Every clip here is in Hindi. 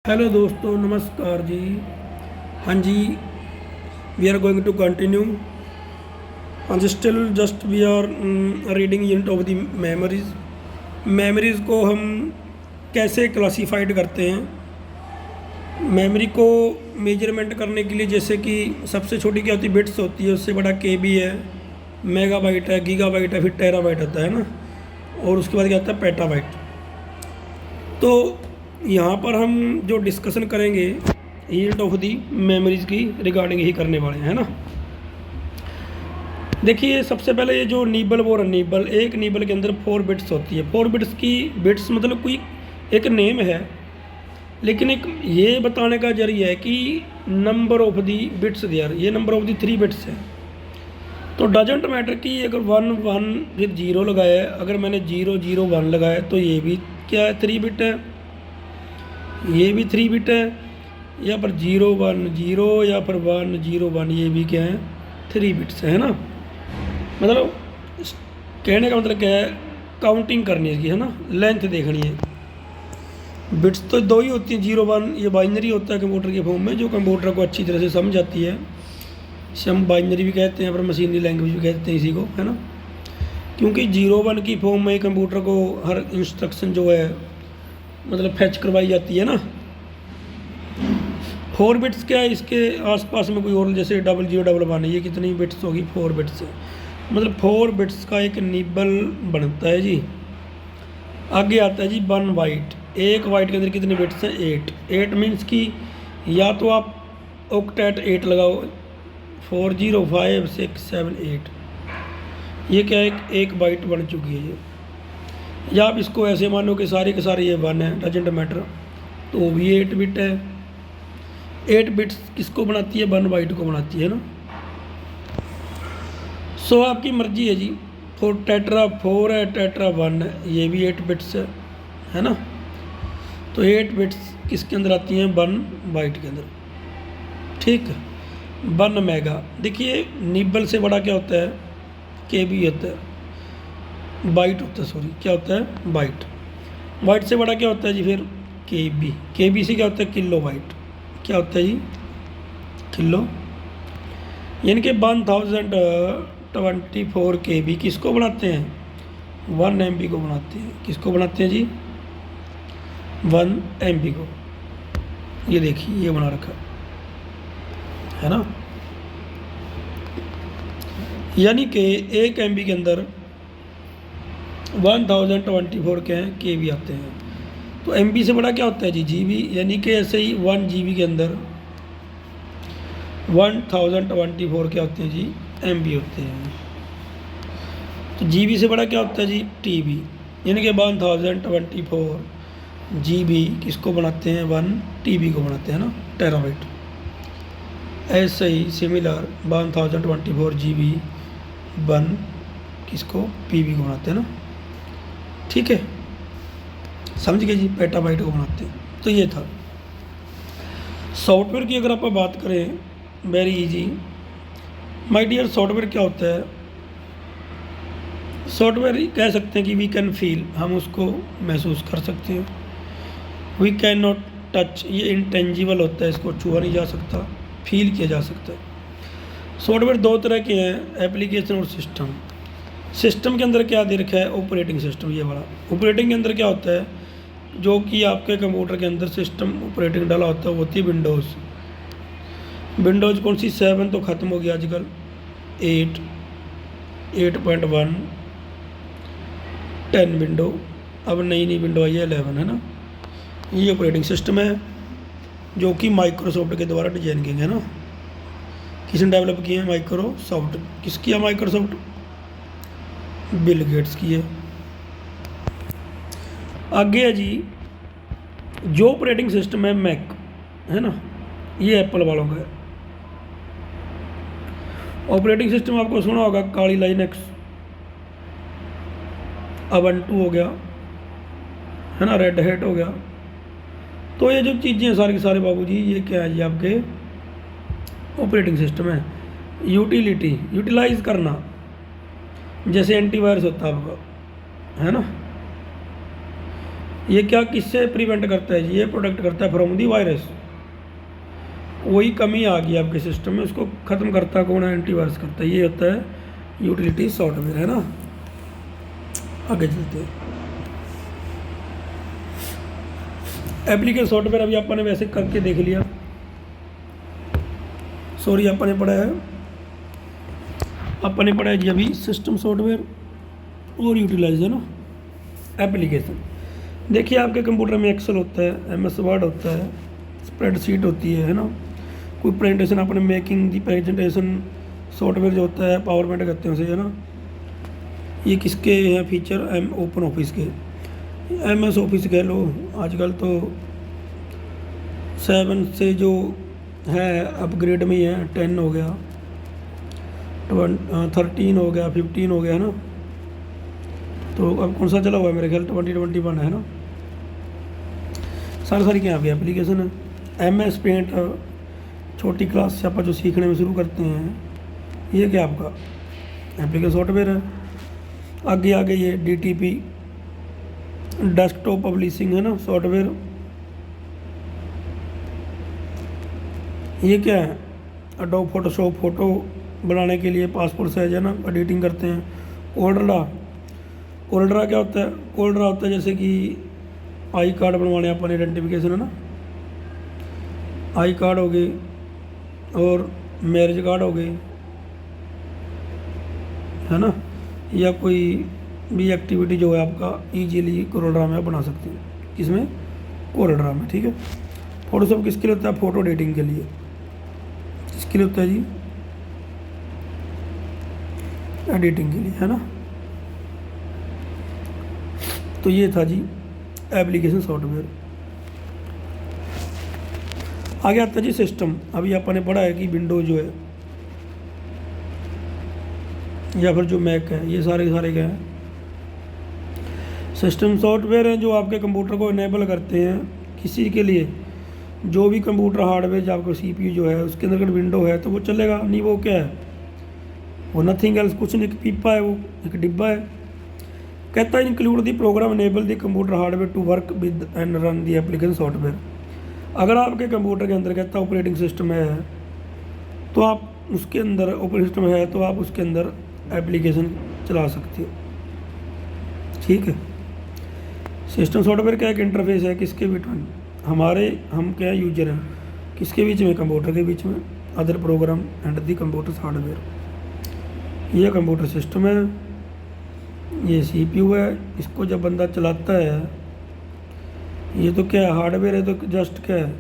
हेलो दोस्तों, नमस्कार जी। हाँ जी, we are going to continue. हाँ जी, still just we are reading unit of the memories. Memories को हम कैसे क्लासीफाइड करते हैं। मेमोरी को मेजरमेंट करने के लिए जैसे कि सबसे छोटी क्या होती है, बिट्स होती है। उससे बड़ा केबी है, मेगाबाइट है, गीगाबाइट है, फिर टेराबाइट होता है ना। और उसके बाद क्या होता है, पेटाबाइट। तो यहाँ पर हम जो डिस्कशन करेंगे यूनिट ऑफ दी मेमोरीज की रिगार्डिंग ही करने वाले हैं, है ना। देखिए, सबसे पहले ये जो नीबल और नीबल, एक नीबल के अंदर 4 बिट्स होती है। 4 बिट्स की बिट्स मतलब कोई एक नेम है, लेकिन एक ये बताने का जरिया है कि नंबर ऑफ दी बिट्स दियर, ये नंबर ऑफ दी 3 बिट्स है। तो डजेंट मैटर कि अगर 1 1 फिर 0 लगाया है, अगर मैंने 0 0 1 लगाया तो ये भी क्या है, 3 बिट है, ये भी 3 बिट है। या पर 0 1 0 या फिर 1 0 1, ये भी क्या है, 3 बिट्स है ना। मतलब कहने का मतलब क्या है, काउंटिंग करनी है इसकी, है ना, लेंथ देखनी है। बिट्स तो दो ही होती हैं, 0 1, ये बाइनरी होता है कंप्यूटर के फॉर्म में, जो कंप्यूटर को अच्छी तरह से समझ आती है। इसे हम बाइनरी भी कहते हैं, पर मशीनरी लैंग्वेज भी कहते हैं इसी को, है ना। क्योंकि 0 1 की फॉर्म में कंप्यूटर को हर इंस्ट्रक्शन जो है मतलब फैच करवाई जाती है ना। 4 बिट्स क्या है, इसके आसपास में कोई और, जैसे 0011, ये कितनी बिट्स होगी, 4 बिट्स है। मतलब 4 बिट्स का एक निबल बनता है जी। आगे आता है जी 1 बाइट। एक बाइट के अंदर कितने बिट्स हैं, 8। 8 मीन्स कि या तो आप ऑक्टेट 8 लगाओ, 4 0 5 6 7 8, ये क्या है, एक बाइट बन चुकी है ये। या आप इसको ऐसे मानो कि सारे के सारे ये 1 है, डजेंट मैटर, तो वो भी 8 बिट है। 8 बिट्स किसको बनाती है, 1 बाइट को बनाती है ना। सो आपकी मर्जी है जी। टेट्रा 4 है, टेट्रा 1 है, ये भी 8 बिट्स है ना। तो 8 बिट्स किसके अंदर आती हैं, 1 बाइट के अंदर, ठीक। 1 मेगा, देखिए निबल से बड़ा क्या होता है, केबी होता है, बाइट होता है, सॉरी क्या होता है, बाइट। बाइट से बड़ा क्या होता है जी, फिर केबी। केबी से क्या होता है, किलो बाइट। क्या होता है जी, किलो। यानी कि 1024 KB किसको बनाते हैं, 1 MB को बनाते हैं। किसको बनाते हैं जी, 1 MB को। ये देखिए, ये बना रखा है ना। यानी कि 1 MB के अंदर 1024 के हैं KB आते हैं। तो MB से बड़ा क्या होता है जी, GB। यानी कि ऐसे ही 1 GB के अंदर 1024 क्या होते हैं जी, MB होते हैं। तो GB से बड़ा क्या होता है जी, TB। यानी कि 1024 GB किसको बनाते हैं, 1 TB को बनाते हैं ना, टेराबाइट। ऐसे ही सिमिलर 1024 GB 1 किसको, PB को बनाते हैं ना, ठीक है, समझ गए जी, पेटाबाइट को बनाते हैं। तो ये था सॉफ्टवेयर की। अगर आप बात करें, very easy my dear. Software क्या होता है, सॉफ्टवेयर कह सकते हैं कि वी कैन फील, हम उसको महसूस कर सकते हैं। वी कैन नॉट टच, ये इंटेंजिबल होता है, इसको छुआ नहीं जा सकता, फील किया जा सकता है। सॉफ्टवेयर 2 तरह के हैं, एप्लीकेशन और सिस्टम। सिस्टम के अंदर क्या दे रखा है, ऑपरेटिंग सिस्टम, ये वाला। ऑपरेटिंग के अंदर क्या होता है, जो कि आपके कंप्यूटर के अंदर सिस्टम ऑपरेटिंग डाला होता है, वो होती है विंडोज़। विंडोज़ कौन सी, 7 तो ख़त्म हो गया आजकल, 8 8.1 10 विंडो, अब नई नई विंडो आई है 11, है ना। ये ऑपरेटिंग सिस्टम है जो कि माइक्रोसॉफ्ट के द्वारा डिजाइन किए गए, है ना। किसने डेवलप किए हैं, माइक्रोसॉफ्ट। किसकी है, माइक्रोसॉफ्ट, बिल गेट्स की है। आगे है जी, जो ऑपरेटिंग सिस्टम है मैक, है ना, ये एप्पल वालों का है। ऑपरेटिंग सिस्टम आपको सुना होगा, काली लाइनेक्स, अबंटू हो गया, है ना, रेड हैट हो गया। तो ये जो चीज़ें हैं सारे के सारे बाबूजी, ये क्या है जी, आपके ऑपरेटिंग सिस्टम है। यूटिलिटी, यूटिलाइज करना, जैसे एंटीवायरस होता है आपका, है ना। ये क्या किससे प्रिवेंट करता है जी? ये प्रोटेक्ट करता है फ्रॉम दी वायरस। वही कमी आ गई आपके सिस्टम में, उसको ख़त्म करता कौन है? एंटीवायरस करता है। ये होता है यूटिलिटी सॉफ्टवेयर, है ना। आगे चलते हैं। एप्लीकेशन सॉफ्टवेयर अभी अपन ने वैसे करके देख लिया, सॉरी अपन ने पढ़ा है जी अभी सिस्टम सॉफ्टवेयर और यूटिलाइज, है ना। एप्लीकेशन देखिए, आपके कंप्यूटर में एक्सेल होता है, एमएस वर्ड होता है, स्प्रेडशीट होती है ना। कोई प्रेजेंटेशन अपने मेकिंग दी प्रेजेंटेशन सॉफ्टवेयर जो होता है, पावर पॉइंट कहते हैं उसे, है ना। ये किसके हैं फीचर? ओपन ऑफिस के, एमएस ऑफिस कह लो। आजकल तो 7 से जो है अपग्रेड में ही है, 10 हो गया, 13 हो गया, 15 हो गया, है ना। तो अब कौन सा चला हुआ है? मेरे ख्याल 2021 है ना। सारी क्या आपकी एप्लीकेशन है। एमएस पेंट छोटी क्लास से आप जो सीखने में शुरू करते हैं, ये क्या आपका एप्लीकेशन सॉफ्टवेयर है। आगे ये डीटीपी डेस्कटॉप पब्लिशिंग, है ना, सॉफ्टवेयर। ये क्या है? एडोब फोटोशॉप, फोटो बनाने के लिए, पासपोर्ट साइज, है ना, एडिटिंग करते हैं। कोल्ड्रा क्या होता है? कोल्ड्रा होता है जैसे कि आई कार्ड बनवाने, अपन आइडेंटिफिकेशन, है ना। आई कार्ड हो गई और मैरिज कार्ड हो गई, है ना। या कोई भी एक्टिविटी जो है आपका इजीली कोल्ड्रा में बना सकते हैं। किसमें? कोल्ड्रा में, ठीक है। फोटोशॉप किसके लिए होता है? फोटो एडिटिंग के लिए। किसके लिए होता है जी? एडिटिंग के लिए, है ना। तो ये था जी एप्लीकेशन सॉफ्टवेयर। आगे आता है जी सिस्टम। अभी अपन ने पढ़ा है कि विंडोज जो है या फिर जो मैक है, ये सारे क्या हैं? सिस्टम सॉफ्टवेयर हैं जो आपके कंप्यूटर को इनेबल करते हैं किसी के लिए। जो भी कंप्यूटर हार्डवेयर जो आपका सीपीयू जो है उसके अंदर अगर विंडो है तो वो चलेगा नहीं। वो क्या है? वो नथिंग एल्स, कुछ नहीं, एक पीपा है, वो एक डिब्बा है। कहता है include the program enable the computer hardware to work with and run the application software. अगर आपके कंप्यूटर के अंदर कहता है ऑपरेटिंग सिस्टम है तो आप उसके अंदर ऑपरेटिंग सिस्टम है तो आप उसके अंदर एप्लीकेशन चला सकते हो, ठीक है। सिस्टम सॉफ्टवेयर का एक इंटरफेस है किसके बीच में? हम क्या यूजर हैं, किसके बीच में? कंप्यूटर के बीच में। Other program and the computer hardware. ये कंप्यूटर सिस्टम है, ये सीपीयू है। इसको जब बंदा चलाता है, ये तो क्या है? हार्डवेयर है, तो जस्ट क्या है?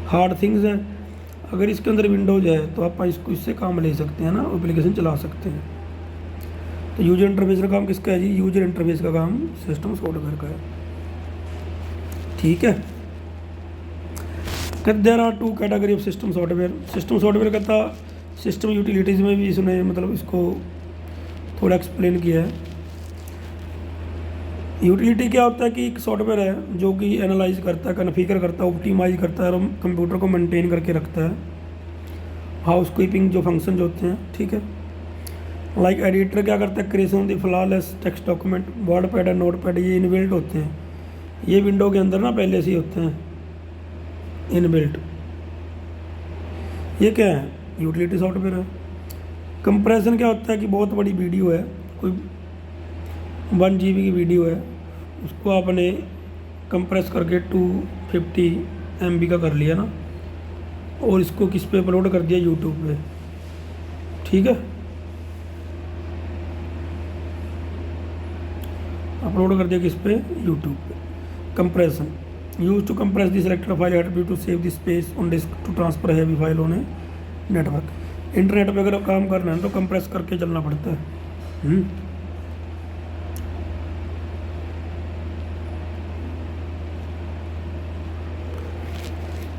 हार्ड थिंग्स है। अगर इसके अंदर विंडोज है तो आप इसको इससे काम ले सकते हैं ना, एप्लीकेशन चला सकते हैं। तो यूजर इंटरफेस का काम किसका है जी? यूजर इंटरफेस का काम सिस्टम सॉफ्टवेयर का है, ठीक है। There are 2 category of system software. System software कहता सिस्टम यूटिलिटीज़ में भी इसने मतलब इसको थोड़ा एक्सप्लेन किया है। यूटिलिटी क्या होता है कि एक सॉफ्टवेयर है जो कि एनालाइज करता है, कन्फिगर करता है, ऑप्टिमाइज करता है और कंप्यूटर को मेंटेन करके रखता है। हाउसकीपिंग जो फंक्शन जो होते हैं, ठीक है। लाइक एडिटर क्या करता है? Creation the flawless text document, word pad and note pad, ये इनबिल्ट होते हैं। ये विंडो के अंदर ना पहले से ही होते हैं इनबिल्ट। ये क्या है? यूटिलिटी सॉफ्टवेयर है। कंप्रेशन क्या होता है कि बहुत बड़ी वीडियो है, कोई 1 GB की वीडियो है, उसको आपने कंप्रेस करके 250 MB का कर लिया ना, और इसको किस पे अपलोड कर दिया? यूट्यूब पे, ठीक है। अपलोड कर दिया किस पे? यूट्यूब पे। Compression use to compress the selected file help you to save the space on disk to transfer heavy file on a network. Internet पे अगर काम करना है तो कंप्रेस करके चलना पड़ता है।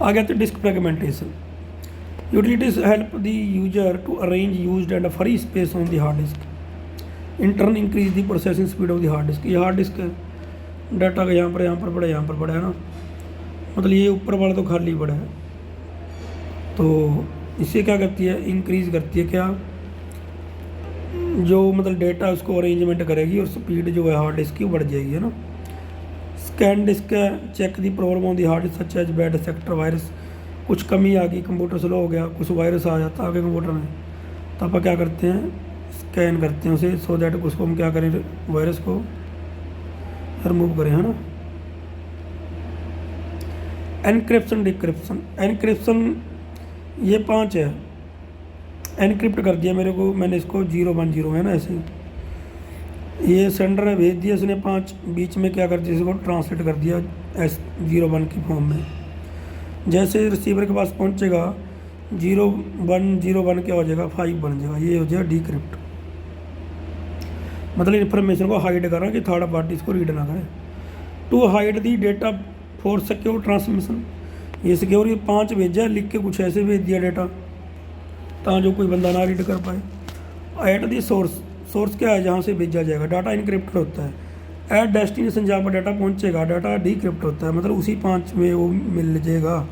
आगे आते disk fragmentation. Utilities help the user to arrange used and free space on the hard disk. In turn increase the processing speed of the hard disk. ये हार्ड डिस्क है, डाटा का यहाँ पर पड़ा है ना, मतलब ये ऊपर वाला तो खाली पड़ा है। तो इससे क्या करती है? इंक्रीज़ करती है क्या? जो मतलब डेटा उसको अरेंजमेंट करेगी और स्पीड जो है हार्ड डिस्क की बढ़ जाएगी, है ना। Scan disk check the problem on the hard disk such as bad sector virus, कुछ कमी आ गई, कंप्यूटर स्लो हो गया, कुछ वायरस आ जाता है आगे कंप्यूटर में, तो आप क्या करते हैं, स्कैन करते हैं उसे, सो दैट उसको हम क्या करें, वायरस को रिमूव करें, है ना। एनक्रिप्शन डिक्रिप्शन, एनक्रिप्शन ये 5 है, एनक्रिप्ट कर दिया मेरे को, मैंने इसको 010 है ना ऐसे, ये सेंडर ने भेज दिया, इसने 5 बीच में क्या कर दिया, इसको ट्रांसलेट कर दिया S01 की फॉर्म में। जैसे रिसीवर के पास पहुंचेगा 0101 क्या हो जाएगा, 5 बन जाएगा, ये हो जाएगा डिक्रिप्ट, मतलब इन्फॉर्मेशन को हाइड करा कि थर्ड पार्टी इसको रीड ना करे। To hide the data for secure transmission, ये सिक्योर, ये 5 भेजा है, लिख के कुछ ऐसे भेज दिया डेटा ताकि जो कोई बंदा ना रीड कर पाए। एट दी सोर्स, सोर्स क्या है, जहाँ से भेजा जाएगा, डाटा इनक्रिप्टेड होता है। एट डेस्टिनेशन, जहाँ पर डाटा पहुँचेगा, डाटा डिक्रिप्ट होता है, मतलब उसी 5 में वो मिल जाएगा,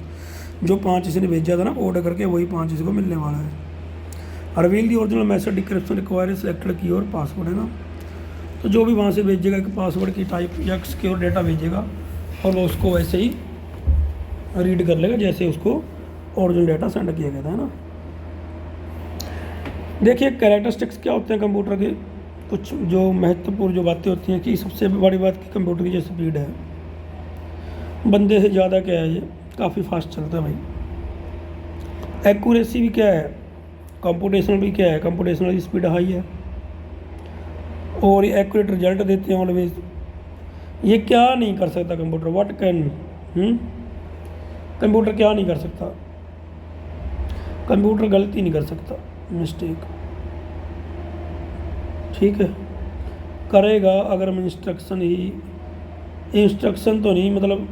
जो 5 इसने भेजा था ना कोड करके, वही 5 इसको मिलने वाला है। Reveal the original message decryption require selected की और पासवर्ड, है ना। तो जो भी वहाँ से भेजेगा एक पासवर्ड की टाइप या सिक्योर डेटा भेजेगा और वो उसको वैसे ही रीड कर लेगा जैसे उसको ओरिजिनल डेटा सेंड किया गया था, है ना। देखिए कैरेक्टरिस्टिक्स क्या होते हैं कंप्यूटर के, कुछ जो महत्वपूर्ण जो बातें होती हैं कि सबसे बड़ी बात कि कंप्यूटर की जो स्पीड है, बंदे से ज़्यादा क्या है, ये काफ़ी फास्ट चलता है भाई। एक्यूरेसी भी क्या है, कंप्यूटेशनल भी क्या है, कंप्यूटेशनल स्पीड हाई है, और ये एक्यूरेट रिजल्ट देते हैं ऑलवेज। ये क्या नहीं कर सकता कंप्यूटर, व्हाट कैन, कंप्यूटर क्या नहीं कर सकता, कंप्यूटर गलती नहीं कर सकता, मिस्टेक, ठीक है, करेगा अगर हम इंस्ट्रक्शन तो नहीं, मतलब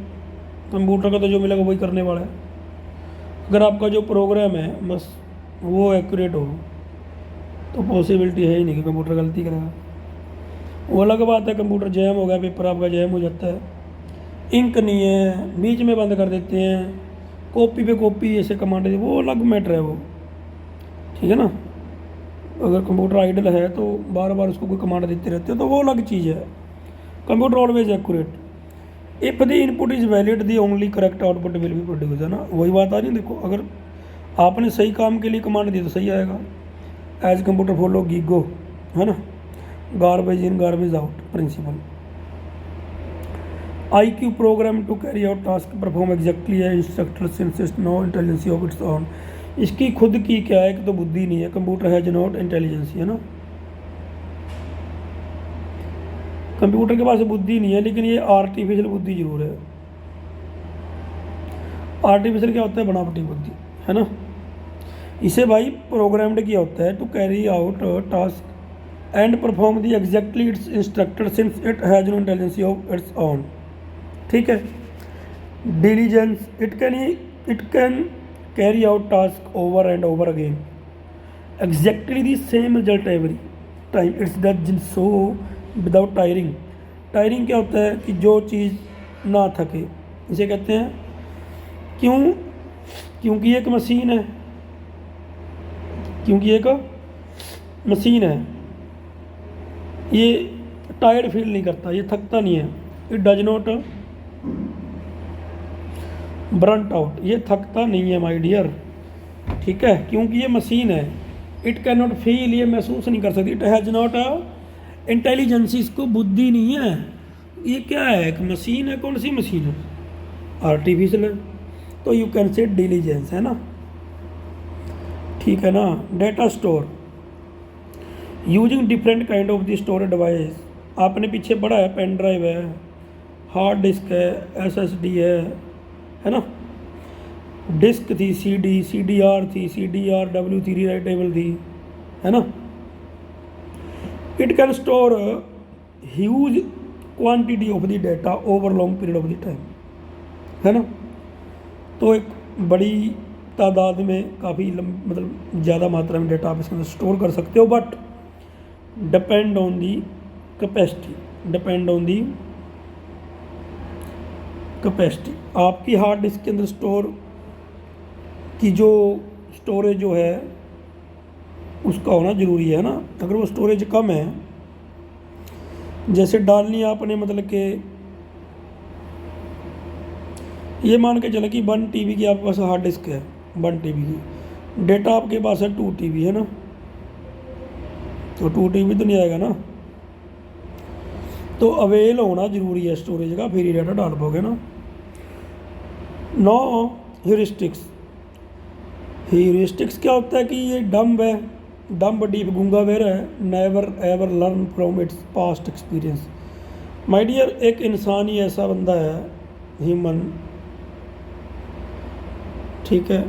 कंप्यूटर का तो जो मिलेगा वही करने वाला है। अगर आपका जो प्रोग्राम है बस वो एक्यूरेट हो तो पॉसिबिलिटी है ही नहीं कि कंप्यूटर गलती करेगा। वो अलग बात है कंप्यूटर जैम हो गया, पेपर आपका जैम हो जाता है, इंक नहीं है, बीच में बंद कर देते हैं, कॉपी पे कॉपी ऐसे कमांड दे, वो अलग मैटर है वो, ठीक है ना। अगर कंप्यूटर आइडल है तो बार बार उसको कोई कमांड देते रहते हो तो वो अलग चीज़ है। Computer always accurate, if the input is valid the only correct output will be produce, है ना। वही बात आ रही है, देखो अगर आपने सही काम के लिए कमांड दी तो सही आएगा। एज कंप्यूटर फॉलो गीगो, है ना, garbage in garbage out principle. IQ program to carry out task perform exactly है, instructor insist no intelligence of its own, इसकी खुद की क्या है कि तो बुद्धि नहीं है, कंप्यूटर हैज नॉट इंटेलिजेंसी, है ना। कंप्यूटर के पास बुद्धि नहीं है, लेकिन ये आर्टिफिशियल बुद्धि जरूर है। आर्टिफिशियल क्या होता है, बनावटी बुद्धि, है ना। इसे भाई प्रोग्राम्ड किया होता है to carry out task and perform the exactly its instructor since it has no intelligence of its own, ठीक है। Diligence, it can carry out task over and over again exactly the same result every time its does so without tiring. Tiring क्या होता है कि जो चीज़ ना थके, इसे कहते हैं, क्यों, क्योंकि एक मशीन है, क्योंकि एक मशीन है, ये टायर्ड फील नहीं करता, ये थकता नहीं है, it does not Brunt out, ये थकता नहीं है माय डियर, ठीक है, क्योंकि ये मशीन है। इट कैन नॉट फील, ये महसूस नहीं कर सकती। इट हैज़ नॉट इंटेलिजेंसी, इसको बुद्धि नहीं है। ये क्या है, एक मशीन है, कौन सी मशीन है, आर्टिफिशियल है, तो यू कैन से डिलीजेंस, है ना, ठीक है ना। Data store using different kind of the storage device, आपने पीछे पढ़ा है, पेन ड्राइव है, हार्ड डिस्क है, SSD है ना, डिस्क थी, CDR थी, CDRW थी, रीराइटेबल थी, है ना। It can store huge quantity of the data over long period of the time, है ना। तो एक बड़ी तादाद में काफ़ी मतलब ज़्यादा मात्रा में डाटा आप इसके अंदर स्टोर कर सकते हो, but depend on the capacity, depend on the capacity. आपकी हार्ड डिस्क के अंदर स्टोर की जो स्टोरेज जो है उसका होना ज़रूरी है ना। अगर वो स्टोरेज कम है, जैसे डालनी आपने मतलब कि ये मान के चले कि 1 TB की आपके पास हार्ड डिस्क है, 1 TB की, डेटा आपके पास है 2 TB है ना, तो 2 TB तो नहीं आएगा ना, तो अवेल होना ज़रूरी है स्टोरेज का, फिर ही डेटा डाल पाओगे ना। 9 ह्यूरिस्टिक्स। ह्यूरिस्टिक्स क्या होता है कि ये डम्ब है, डम्ब डीप गूंगा वेर है, never ever learn from its past experience. My dear, एक इंसान ही ऐसा बंदा है, ह्यूमन, ठीक है,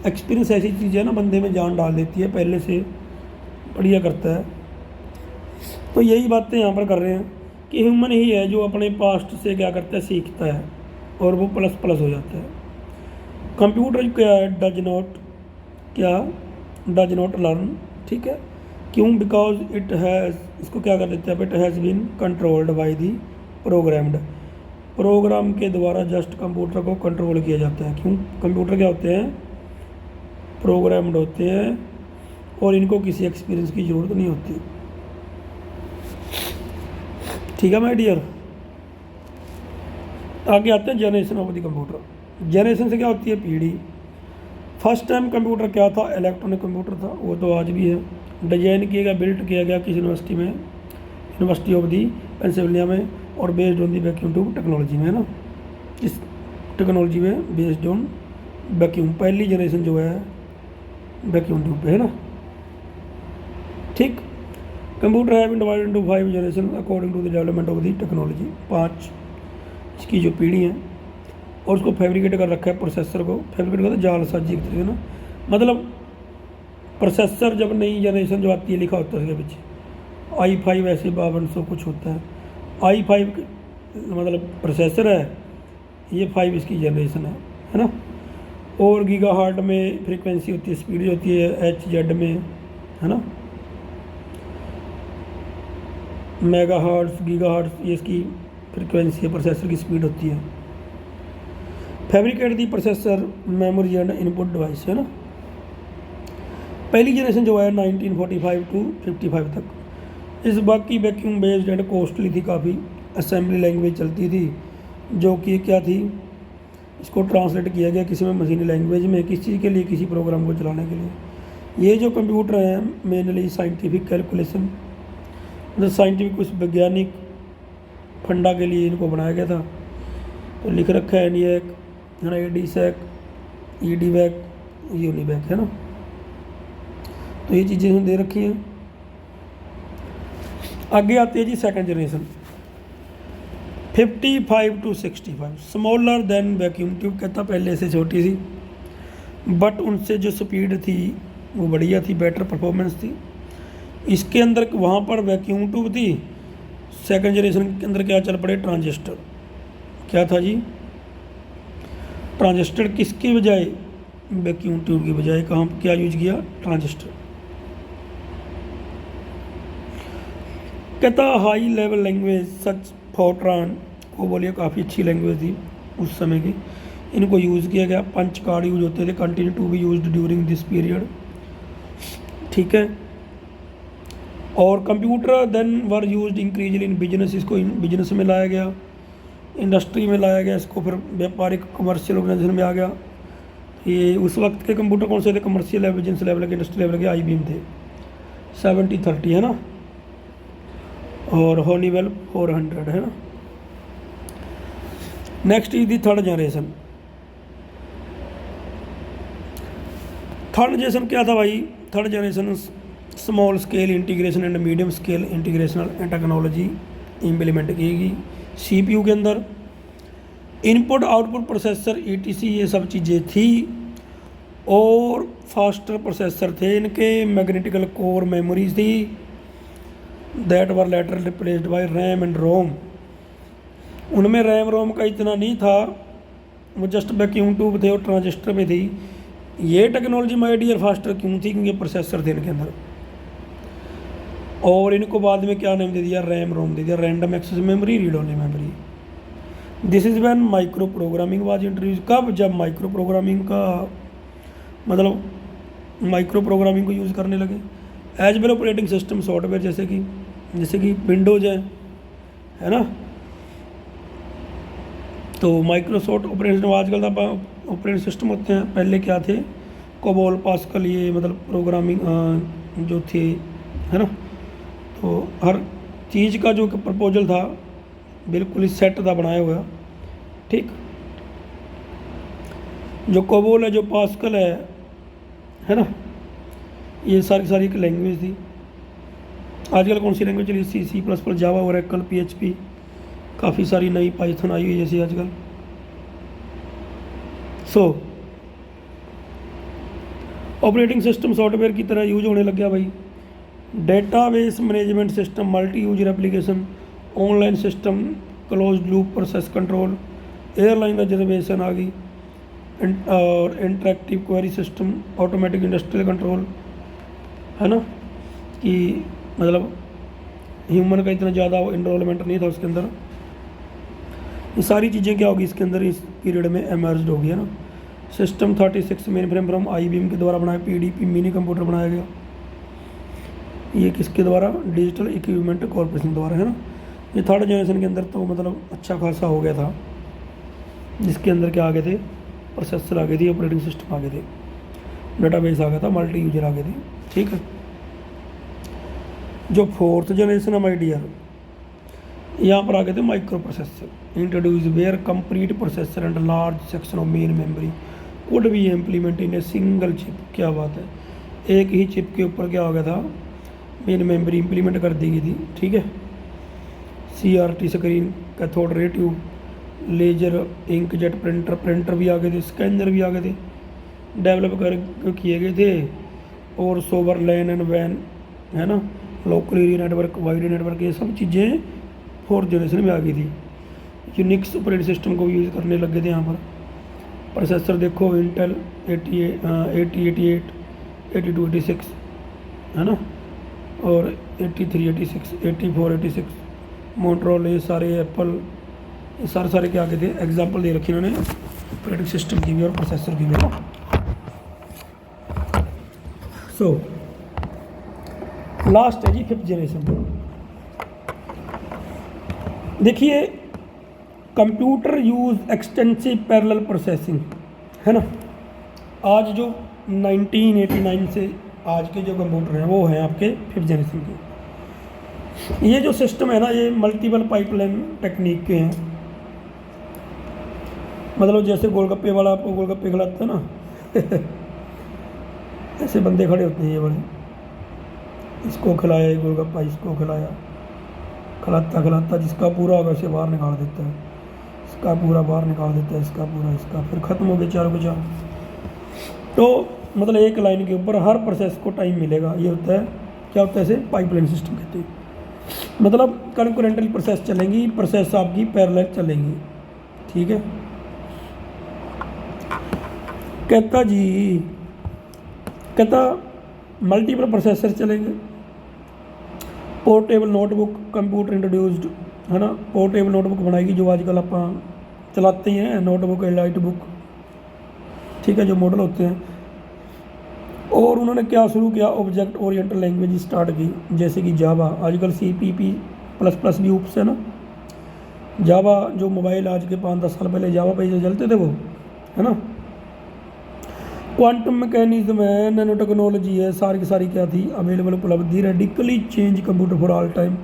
एक्सपीरियंस ऐसी चीज़ है ना बंदे में जान डाल देती है, पहले से बढ़िया करता है। तो यही बातें यहाँ पर कर रहे हैं कि ह्यूमन ही है जो अपने पास्ट से क्या करता है, सीखता है और वो प्लस प्लस हो जाता है। कंप्यूटर क्या है, डज नॉट, क्या डज नॉट लर्न, ठीक है, क्यों, बिकॉज इट हैज़, इसको क्या कर देते हैं, it has been controlled by the programmed, program के द्वारा जस्ट कंप्यूटर को कंट्रोल किया जाता है। क्यों, कंप्यूटर क्या होते हैं, प्रोग्राम्ड होते हैं और इनको किसी एक्सपीरियंस की ज़रूरत नहीं होती। ठीक है माय डियर, आगे आते हैं generation of the computer. Generation से क्या होती है, पीढ़ी। फर्स्ट टाइम कंप्यूटर क्या था, इलेक्ट्रॉनिक कंप्यूटर था, वो तो आज भी है। डिजाइन किया गया, बिल्ट किया गया किस यूनिवर्सिटी में, यूनिवर्सिटी ऑफ दी पेंसिल्वेनिया में, और based on the vacuum tube technology में, है ना, इस टेक्नोलॉजी में बेस्ड ऑन वैक्यूम, पहली जनरेशन जो है वैक्यूम ट्यूब पे, है ना, ठीक। Computer have been divided into 5 generation according to the development of the technology, 5 इसकी जो पीढ़ी है, और उसको फैब्रिकेट कर रखा है, प्रोसेसर को फैब्रिकेट करता है जालसाजी एक तरीके ना, मतलब प्रोसेसर जब नई जनरेशन जो आती है लिखा होता है उसके पीछे i5 ऐसे 5200 कुछ होता है, i5 मतलब प्रोसेसर है, ये 5 इसकी जनरेशन है ना, और गीगाहर्ट्ज़ में फ्रीक्वेंसी होती है, स्पीड होती है HZ में, है ना, मेगाहर्ट्ज़ गीगाहर्ट्ज़ ये इसकी फ्रीक्वेंसी है, प्रोसेसर की स्पीड होती है। Fabricate the processor memory and input device, है ना। पहली जनरेशन जो है 1945 टू 55 तक। इस बाकी वैक्यूम बेस्ड एंड कॉस्टली थी काफ़ी, असेंबली लैंग्वेज चलती थी, जो कि क्या थी, इसको ट्रांसलेट किया गया किसी में मशीनी लैंग्वेज में, किसी चीज़ के लिए, किसी प्रोग्राम को चलाने के लिए। ये जो कंप्यूटर हैं मेनली साइंटिफिक कैलकुलेशन, मतलब साइंटिफिक कुछ वैज्ञानिक फंडा के लिए इनको बनाया गया था। तो लिख रखा है ENIAC, है ना, EDSEC, EDVAC, UNIVAC, है ना, तो ये चीज़ें दे रखी हैं। आगे आती है जी second generation 55 to 65, smaller than vacuum tube, कहता पहले से छोटी सी, बट उनसे जो स्पीड थी वो बढ़िया थी, बेटर परफॉर्मेंस थी। इसके अंदर वहाँ पर वैक्यूम ट्यूब थी, सेकंड जनरेशन के अंदर क्या चल पड़े, ट्रांजिस्टर। क्या था जी, ट्रांजिस्टर किसकी बजाय, वैक्यूम ट्यूब की बजाय, कहाँ क्या यूज किया, ट्रांजिस्टर। कहता हाई लेवल लैंग्वेज सच फोर्ट्रान, वो बोलिए काफ़ी अच्छी लैंग्वेज थी उस समय की, इनको यूज़ किया गया। पंच कार्ड यूज होते थे, continue to be used during this period, ठीक है। और computer then were used increasingly in business, इसको बिजनेस में लाया गया, इंडस्ट्री में लाया गया, इसको फिर व्यापारिक कमर्शियल ऑर्गेनाइजेशन में आ गया। ये उस वक्त के कंप्यूटर कौन से थे, कमर्शियल लेवल, बिजनेस लेवल के, इंडस्ट्री लेवल के IBM थे 7030, है ना, और हॉनीवेल 400, है ना। Next is the third generation. Third generation क्या था भाई, third generation small scale integration and medium scale integrational technology implement की गई CPU के अंदर। इनपुट आउटपुट प्रोसेसर ETC ये सब चीज़ें थी, और फास्टर प्रोसेसर थे इनके, मैग्नेटिकल कोर मेमोरीज थी, that were later replaced by RAM and ROM. उनमें रैम रोम का इतना नहीं था, वो जस्ट वैक्यूम ट्यूब थे और ट्रांजिस्टर में थी। ये टेक्नोलॉजी माय डियर फास्टर क्यों थी, क्योंकि प्रोसेसर थे इनके अंदर, और इनको बाद में क्या नाम दे दिया, रैम रोम दे दिया, random access memory, read only memory. This is when micro programming was introduce, कब, जब माइक्रो प्रोग्रामिंग का मतलब माइक्रो प्रोग्रामिंग को यूज़ करने लगे। As well operating system software जैसे कि विंडोज़ है ना, तो माइक्रोसॉफ्ट ऑपरेटिंग सिस्टम आजकल तो ऑपरेटिंग सिस्टम होते हैं, पहले क्या थे, कोबोल पास्कल, ये मतलब प्रोग्रामिंग जो थे, है ना। तो हर चीज़ का जो प्रपोजल था बिल्कुल ही सेट था बनाया हुआ, ठीक। जो कोबोल है, जो पास्कल है ना, ये सारी एक लैंग्वेज थी। आजकल कौन सी लैंग्वेज चली, C++, जावा, ओरेकल, PHP, काफ़ी सारी नई पाइथन आई हुई है जैसे आजकल। सो ऑपरेटिंग सिस्टम सॉफ्टवेयर की तरह यूज होने लग गया भाई। Database management system, multi user application, online system, close loop process control, airline reservation आ गई, और interactive query system, automatic industrial control, है ना, कि मतलब ह्यूमन का इतना ज़्यादा इनरोलमेंट नहीं था उसके अंदर। ये सारी चीज़ें क्या होगी इसके अंदर इस पीरियड में एमर्ज होगी, है ना। System 36 main frame from IBM के द्वारा बनाया, PDP मिनी कंप्यूटर बनाया गया, ये किसके द्वारा, डिजिटल इक्विपमेंट कॉरपोरेशन द्वारा, है ना। ये थर्ड जनरेशन के अंदर तो मतलब अच्छा खासा हो गया था, जिसके अंदर क्या आ गए थे, प्रोसेसर आ गए थे, ऑपरेटिंग सिस्टम आ गए थे, डेटाबेस आ गया था, मल्टी यूजर आ गए थे, ठीक है। जो फोर्थ जनरेशन है माय डियर, यहाँ पर आ गए थे micro processor, introduce were complete processor and large section of main memory could be implement in a single chip. क्या बात है, एक ही चिप के ऊपर क्या हो गया था, मेन मेमोरी इंप्लीमेंट कर दी गई थी, ठीक है। CRT screen, cathode ray tube, laser, inkjet printer भी आ गए थे, स्कैनर भी आ गए थे, डेवलप कर किए गए थे। और सोवर लैन एंड वैन, है ना, local area network, wide network, ये सब चीज़ें फोर्थ जनरेशन में आ गई थी। यूनिक्स ऑपरेटिंग सिस्टम को भी यूज़ करने लग गए थे यहाँ पर। प्रोसेसर देखो, इंटेल 8088, 8286, है ना, और 8386, 8486, मोटरोला, ये सारे एप्पल, ये सारे क्या आगे थे, एग्जाम्पल दे रखी इन्होंने ऑपरेटिंग सिस्टम की भी और प्रोसेसर की भी। सो लास्ट है जी फिफ्थ जनरेशन। देखिए, computer use extensive parallel processing, है ना। आज जो 1989 से आज के जो कंप्यूटर हैं वो हैं आपके फिफ्थ जनरेशन के। ये जो सिस्टम है ना, ये मल्टीपल पाइपलाइन टेक्निक के हैं। मतलब जैसे गोलगप्पे वाला आपको गोलगप्पे खिलाता है ना ऐसे बंदे खड़े होते हैं ये बड़े, इसको खिलाया ये गोलगप्पा, इसको खिलाया, खिलाता खिलाता जिसका पूरा होगा उसे बाहर निकाल देता है, इसका पूरा बाहर निकाल देता है, इसका पूरा, इसका, फिर ख़त्म हो गया चार को चार। तो मतलब एक लाइन के ऊपर हर प्रोसेस को टाइम मिलेगा। ये होता है, क्या होता है, इसे पाइपलाइन सिस्टम कहते हैं। मतलब कंकरेंटली प्रोसेस चलेंगी, प्रोसेस आपकी पैरेलल चलेंगी, ठीक है। कहता मल्टीपल प्रोसेसर चलेंगे। पोर्टेबल नोटबुक कंप्यूटर इंट्रोड्यूस्ड, है ना। पोर्टेबल नोटबुक बनाएगी जो आजकल आप चलाते हैं, नोटबुक, लाइट बुक, ठीक है, जो मॉडल होते हैं। और उन्होंने क्या शुरू किया, ऑब्जेक्ट ओरिएंटेड लैंग्वेज स्टार्ट की, जैसे कि जावा, आजकल C++ भी ऊप्स है ना। जावा जो मोबाइल आज के 5-10 साल पहले जावा पे चलते थे वो, है ना। क्वांटम मैकेनिज्म है, नैनो टेक्नोलॉजी है, सारी की सारी क्या थी, अवेलेबल, उपलब्ध, radically change computer for all time.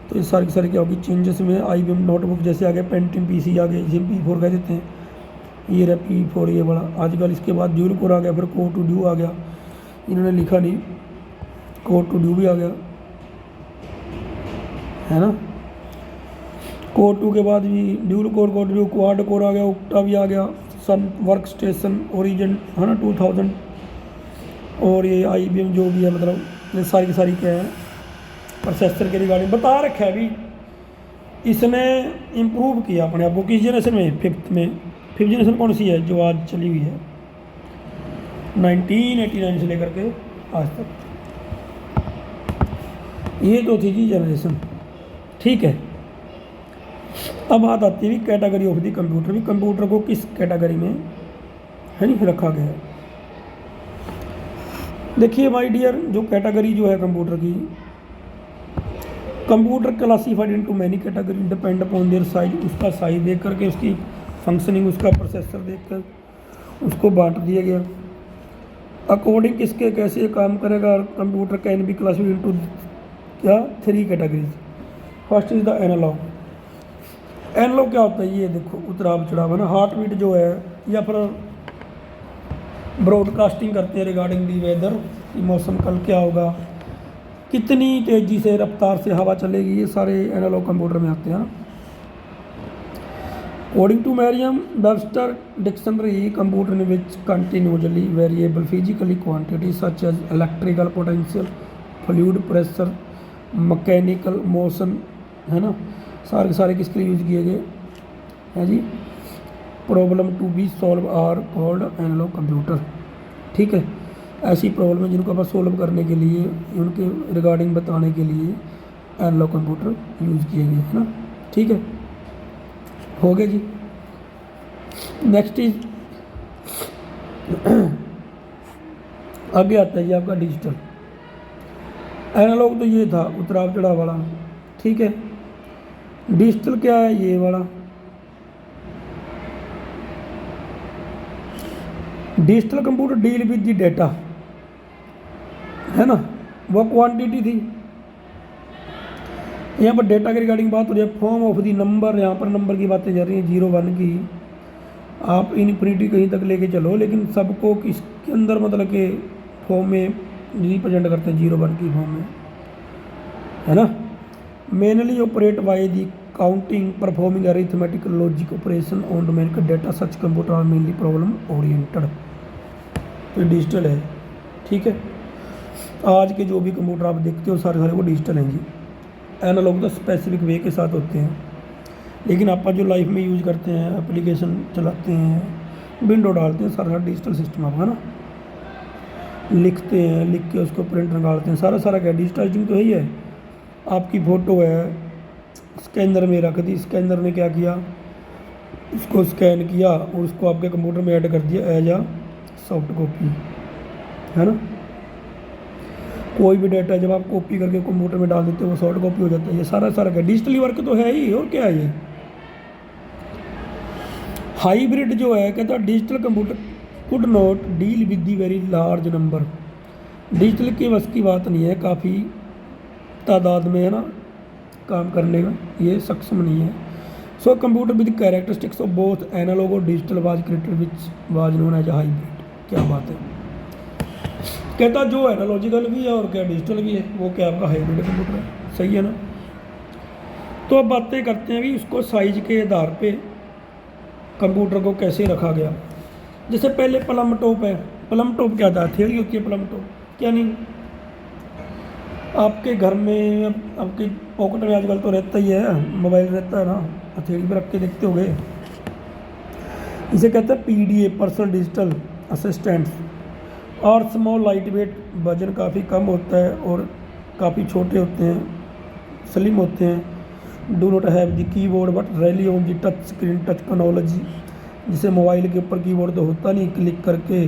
तो ये सारी की सारी क्या होगी, चेंजेस में IBM नोटबुक जैसे आ गए, पेंटियम PC आ गए, जिसे P4 कह देते हैं, ये रहा P4, ये बड़ा आजकल। इसके बाद ड्यूल कोर आ गया, फिर कोर 2 ड्यू आ गया, इन्होंने लिखा नहीं, कोर 2 ड्यू भी आ गया, है ना। कोर 2 के बाद भी dual core, core duo, quad core आ गया, ओक्टा भी आ गया, सन वर्क स्टेशन, ओरिजिन, है ना, 2000। और ये IBM जो भी है, मतलब ये सारी की सारी क्या है, प्रोसेसर के रिगार्डिंग बता रखा है भी। इसने इम्प्रूव किया अपने आप को किस जनरेशन में, फिफ्थ जनरेशन कौन सी है जो आज चली हुई है, 1989 से लेकर के आज तक। ये तो थी जी जनरेशन, ठीक है। अब बात आती है कैटेगरी ऑफ द कंप्यूटर, भी कंप्यूटर को किस कैटेगरी में, है नहीं, रखा गया है। देखिए माय डियर, जो कैटेगरी जो है कंप्यूटर की, computer classified into many category depend upon their size, उसका साइज देख करके उसकी फंक्शनिंग, उसका प्रोसेसर देख कर उसको बांट दिया गया। अकॉर्डिंग किसके कैसे काम करेगा computer can be classified into क्या 3 categories. First is the analog. Analog क्या होता है, ये देखो उतराव चढ़ाव है ना, हार्ट बीट जो है, या फिर ब्रॉडकास्टिंग करते हैं रिगार्डिंग दी वेदर कि मौसम कल क्या होगा, कितनी तेज़ी से रफ्तार से हवा चलेगी, ये सारे एनालॉग कंप्यूटर में आते हैं। According to Merriam Webster dictionary, computer in which continuously variable physically quantity such as electrical potential, fluid pressure, mechanical motion, है ना, सारे के सारे किसके लिए यूज़ किए गए हैं जी। Problem to be solve are called analogue computer. ठीक है, ऐसी प्रॉब्लम है जिनको अपन सोल्व करने के लिए, उनके रिगार्डिंग बताने के लिए एनालॉग कंप्यूटर यूज़ किए गए हैं ना। ठीक है, हो गया जी। नेक्स्ट इज आगे आता है जी आपका डिजिटल। एनालॉग तो ये था उतराव चढ़ाव वाला, ठीक है। डिजिटल क्या है, ये वाला। Digital computer deal with the data, है ना, वो क्वांटिटी थी। यहाँ पर डेटा के रिगार्डिंग बात हो रही है, फॉर्म ऑफ दी नंबर, यहाँ पर नंबर की बातें जा रही हैं 0 1 की। आप इनफिनिटी कहीं तक लेके चलो, लेकिन सबको किसके अंदर मतलब के फॉर्म में रिप्रेजेंट करते हैं 0 1 की फॉर्म में, है ना। Mainly operate by the counting performing arithmetic logic operation on numerical data, such computer are mainly problem oriented. तो डिजिटल है, ठीक है। आज के जो भी कंप्यूटर आप देखते हो सारे वो डिजिटल हैं जी। एनालॉग तो स्पेसिफिक वे के साथ होते हैं, लेकिन आप जो लाइफ में यूज़ करते हैं, एप्लीकेशन चलाते हैं, विंडो डालते हैं, सारा डिजिटल सिस्टम आपका ना, लिखते हैं, लिख के उसको प्रिंट निकालते हैं, सारा क्या डिजिटाइजिंग तो यही है। आपकी फ़ोटो है, स्कैनर में रख दी, स्कैनर ने क्या किया, उसको स्कैन किया और उसको आपके कंप्यूटर में ऐड कर दिया एज आ सॉफ्ट कॉपी, है ना। कोई भी डाटा जब आप कॉपी करके कंप्यूटर में डाल देते हो वो सॉफ्ट कॉपी हो जाता है। ये सारा क्या डिजिटली वर्क तो है ही, और क्या है ये। हाइब्रिड जो है, कहता है digital computer could not deal with the very large number. Digital की बस की बात नहीं है, काफ़ी तादाद में, है ना, काम करने में ये सक्षम नहीं है। So computer with characteristics of both analogue और digital was created which was known as hybrid. क्या बात है, कहता जो एनालॉजिकल भी है और क्या डिजिटल भी है, वो क्या आपका हाइब्रिड कंप्यूटर है। सही है ना। तो अब बातें करते हैं भी उसको साइज के आधार पे कंप्यूटर को कैसे रखा गया। जैसे पहले प्लम टॉप है, प्लम टॉप क्या था, हथेली होती है प्लम टॉप, क्या नहीं। आपके घर में आपके पॉकेट में आजकल तो रहता ही है, मोबाइल रहता है ना, हथेली पर रख के देखते होगे। इसे कहते हैं PDA, पर्सनल डिजिटल असिस्टेंट। और स्मॉल लाइट वेट, वजन काफ़ी कम होता है और काफ़ी छोटे होते हैं, स्लिम होते हैं। Do not have the keyboard but rally on the touch screen touch technology. जिसे मोबाइल के ऊपर कीबोर्ड तो होता नहीं, क्लिक करके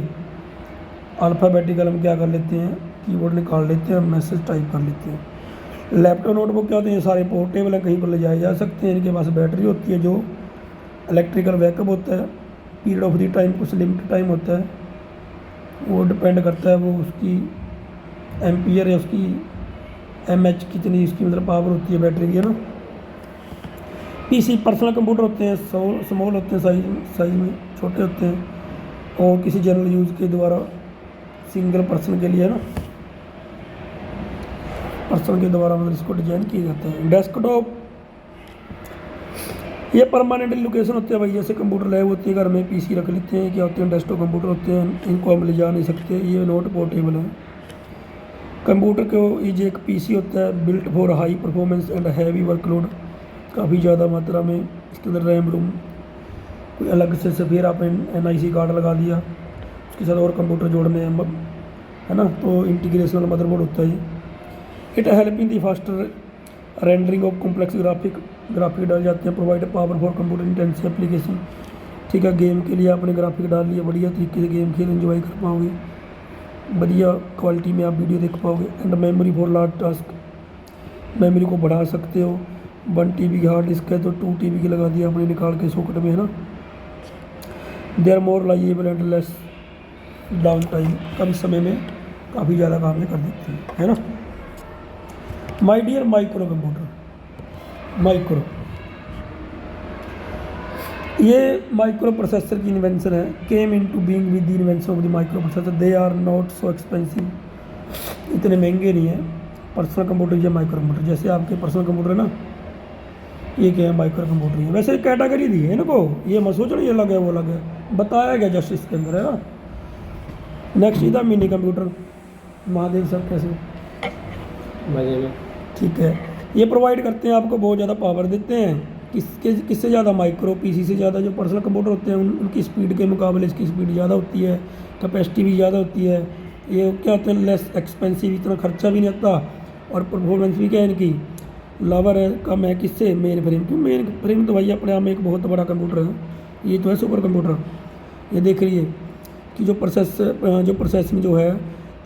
अल्फ़ाबेटिकल हम क्या कर लेते हैं, कीबोर्ड निकाल लेते हैं, मैसेज टाइप कर लेते हैं। लैपटॉप नोटबुक क्या होते हैं, सारे पोर्टेबल हैं, कहीं पर ले जाए जा सकते हैं। इनके पास बैटरी होती है जो इलेक्ट्रिकल बैकअप होता है। पीरियड ऑफ द टाइम कुछ लिमिटेड टाइम होता है, वो डिपेंड करता है वो उसकी एम्पियर या उसकी mAh कितनी इसकी मतलब पावर होती है बैटरी की, है ना। PC पर्सनल कंप्यूटर होते हैं, स्मॉल होते हैं, साइज में छोटे होते हैं और किसी जनरल यूज़ के द्वारा सिंगल पर्सन के लिए, है ना, पर्सन के द्वारा मतलब इसको डिजाइन किए जाते हैं। डेस्कटॉप ये परमानेंट लोकेशन होते हैं भाई, जैसे कंप्यूटर लैब होती है घर में, PC रख लेते हैं, क्या होते हैं डेस्कटॉप कंप्यूटर होते हैं, इनको हम ले जा नहीं सकते, ये नॉट पोर्टेबल है। कंप्यूटर को ये एक PC होता है built for high performance and heavy workload, काफ़ी ज़्यादा मात्रा में इसके अंदर रैम रोम कोई अलग से फिर आपने NIC कार्ड लगा दिया, उसके साथ और कंप्यूटर जोड़ने हैं, है ना, तो इंटीग्रेशनल मदरबोर्ड होता है। It help in the faster rendering of complex graphic डाल जाते हैं, provide power for computer intensive application. ठीक है, गेम के लिए आपने ग्राफिक डाल लिया, बढ़िया तरीके से गेम खेल एंजॉय कर पाओगे, बढ़िया क्वालिटी में आप वीडियो देख पाओगे। And memory for large task, memory को बढ़ा सकते हो। 1 TB की हार्ड डिस्क है तो 2 TB की लगा दिया अपने निकाल के सॉकेट में, है ना। They are more reliable and less down time, कम समय में काफ़ी ज़्यादा काम कर देती है ना। My dear micro computer, micro, ये माइक्रो प्रोसेसर की इन्वेंशन है। Came into being with the invention of the micro processor, they are not so expensive, इतने महंगे नहीं है पर्सनल कंप्यूटर या माइक्रो कंप्यूटर। जैसे आपके पर्सनल कंप्यूटर है ना, ये क्या है, माइक्रो कंप्यूटर है। वैसे कैटेगरी दी है इनको, ये मत सोचना ये अलग है वो अलग है, बताया गया जस्ट इसके अंदर, है ना। नेक्स्ट इधर मिनी कंप्यूटर, महादेव सर कैसे, मजे में। ठीक है। ये प्रोवाइड करते हैं आपको, बहुत ज़्यादा पावर देते हैं। किससे ज़्यादा, माइक्रो पीसी से ज़्यादा। जो पर्सनल कंप्यूटर होते हैं उनकी स्पीड के मुकाबले इसकी स्पीड ज़्यादा होती है, कैपेसिटी भी ज़्यादा होती है। ये क्या होते हैं, लेस एक्सपेंसिव, इतना खर्चा भी नहीं आता, और परफॉर्मेंस भी क्या है इनकी लावर है, कम है। किससे, मेन फ्रेम। क्यों, मेन फ्रेम तो भाई अपने आप में एक बहुत बड़ा कंप्यूटर है, ये तो है सुपर कंप्यूटर। ये देख रही है कि जो प्रोसेसिंग जो है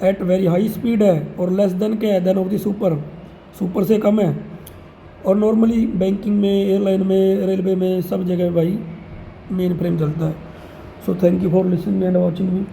एट वेरी हाई स्पीड है, और लेस देन क्या है, देन ऑफ द सुपर से कम है। और नॉर्मली बैंकिंग में, एयरलाइन में, रेलवे में, सब जगह भाई मेन फ्रेम चलता है। So thank you for listening and watching me.